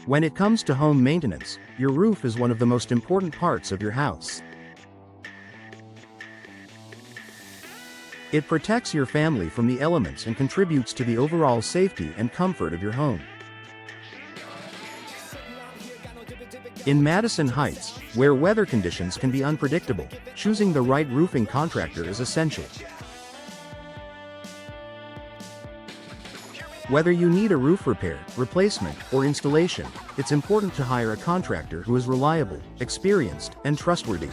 When it comes to home maintenance, your roof is one of the most important parts of your house. It protects your family from the elements and contributes to the overall safety and comfort of your home. In Madison Heights, where weather conditions can be unpredictable, choosing the right roofing contractor is essential. Whether you need a roof repair, replacement, or installation, it's important to hire a contractor who is reliable, experienced, and trustworthy.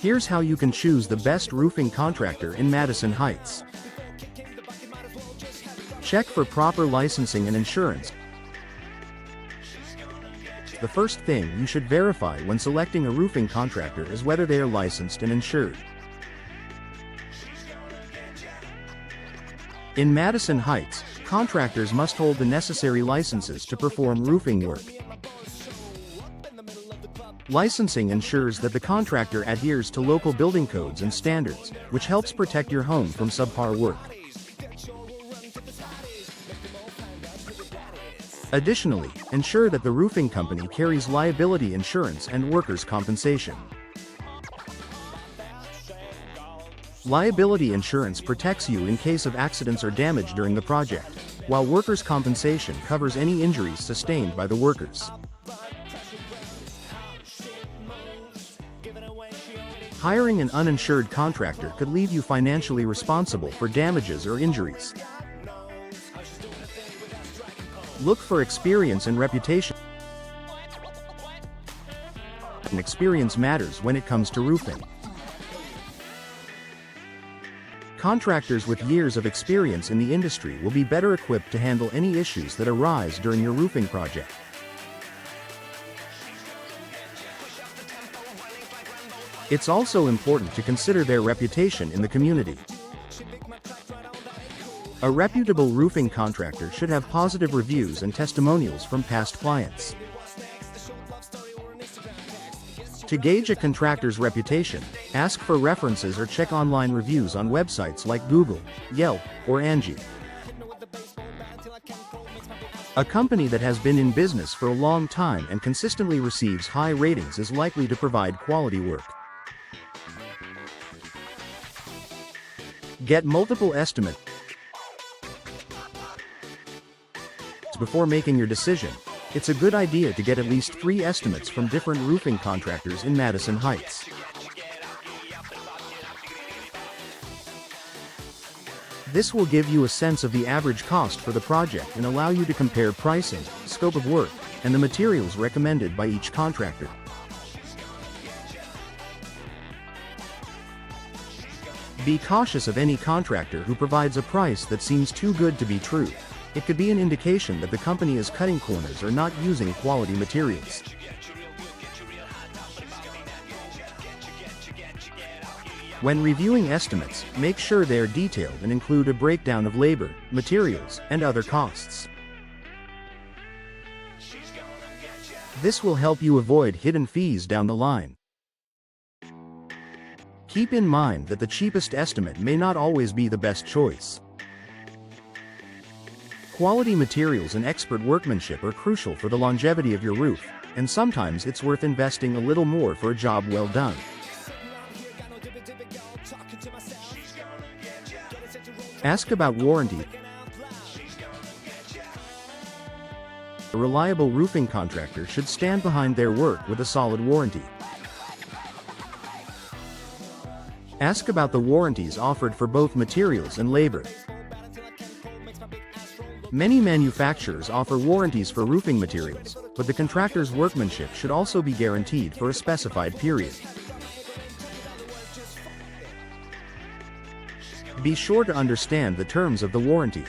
Here's how you can choose the best roofing contractor in Madison Heights. Check for proper licensing and insurance. The first thing you should verify when selecting a roofing contractor is whether they are licensed and insured. In Madison Heights, contractors must hold the necessary licenses to perform roofing work. Licensing ensures that the contractor adheres to local building codes and standards, which helps protect your home from subpar work. Additionally, ensure that the roofing company carries liability insurance and workers' compensation. Liability insurance protects you in case of accidents or damage during the project, while workers' compensation covers any injuries sustained by the workers. Hiring an uninsured contractor could leave you financially responsible for damages or injuries. Look for experience and reputation. Experience matters when it comes to roofing. Contractors with years of experience in the industry will be better equipped to handle any issues that arise during your roofing project. It's also important to consider their reputation in the community. A reputable roofing contractor should have positive reviews and testimonials from past clients. To gauge a contractor's reputation, ask for references or check online reviews on websites like Google, Yelp, or Angie. A company that has been in business for a long time and consistently receives high ratings is likely to provide quality work. Get multiple estimates before making your decision. It's a good idea to get at least 3 estimates from different roofing contractors in Madison Heights. This will give you a sense of the average cost for the project and allow you to compare pricing, scope of work, and the materials recommended by each contractor. Be cautious of any contractor who provides a price that seems too good to be true. It could be an indication that the company is cutting corners or not using quality materials. When reviewing estimates, make sure they are detailed and include a breakdown of labor, materials, and other costs. This will help you avoid hidden fees down the line. Keep in mind that the cheapest estimate may not always be the best choice. Quality materials and expert workmanship are crucial for the longevity of your roof, and sometimes it's worth investing a little more for a job well done. Ask about warranty. A reliable roofing contractor should stand behind their work with a solid warranty. Ask about the warranties offered for both materials and labor. Many manufacturers offer warranties for roofing materials, but the contractor's workmanship should also be guaranteed for a specified period. Be sure to understand the terms of the warranty.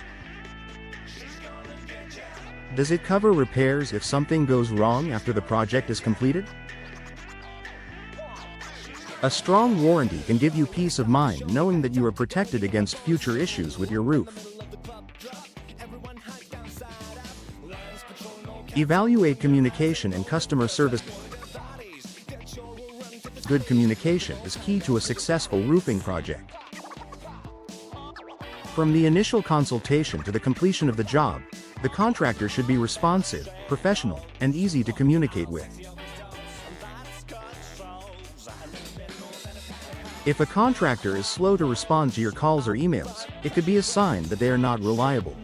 Does it cover repairs if something goes wrong after the project is completed? A strong warranty can give you peace of mind knowing that you are protected against future issues with your roof. Evaluate communication and customer service. Good communication is key to a successful roofing project. From the initial consultation to the completion of the job, the contractor should be responsive, professional, and easy to communicate with. If a contractor is slow to respond to your calls or emails, it could be a sign that they are not reliable.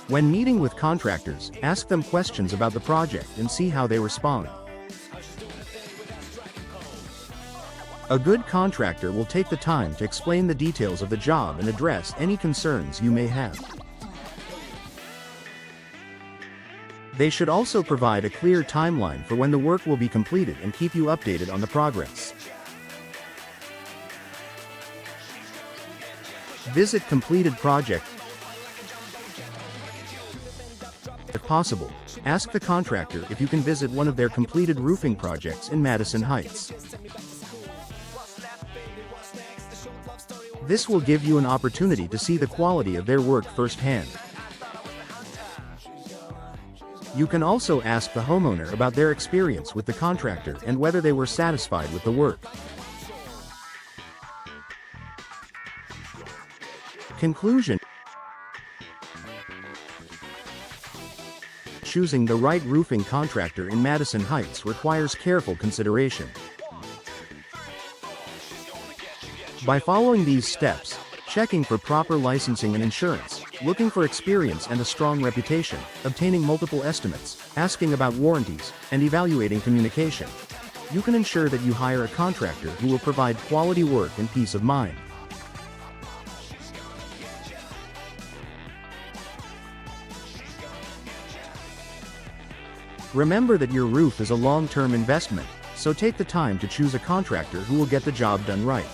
When meeting with contractors, ask them questions about the project and see how they respond. A good contractor will take the time to explain the details of the job and address any concerns you may have. They should also provide a clear timeline for when the work will be completed and keep you updated on the progress. Visit completed project. If possible, ask the contractor if you can visit one of their completed roofing projects in Madison Heights. This will give you an opportunity to see the quality of their work firsthand. You can also ask the homeowner about their experience with the contractor and whether they were satisfied with the work. Conclusion: choosing the right roofing contractor in Madison Heights requires careful consideration. By following these steps, checking for proper licensing and insurance, looking for experience and a strong reputation, obtaining multiple estimates, asking about warranties, and evaluating communication, you can ensure that you hire a contractor who will provide quality work and peace of mind. Remember that your roof is a long-term investment, so take the time to choose a contractor who will get the job done right.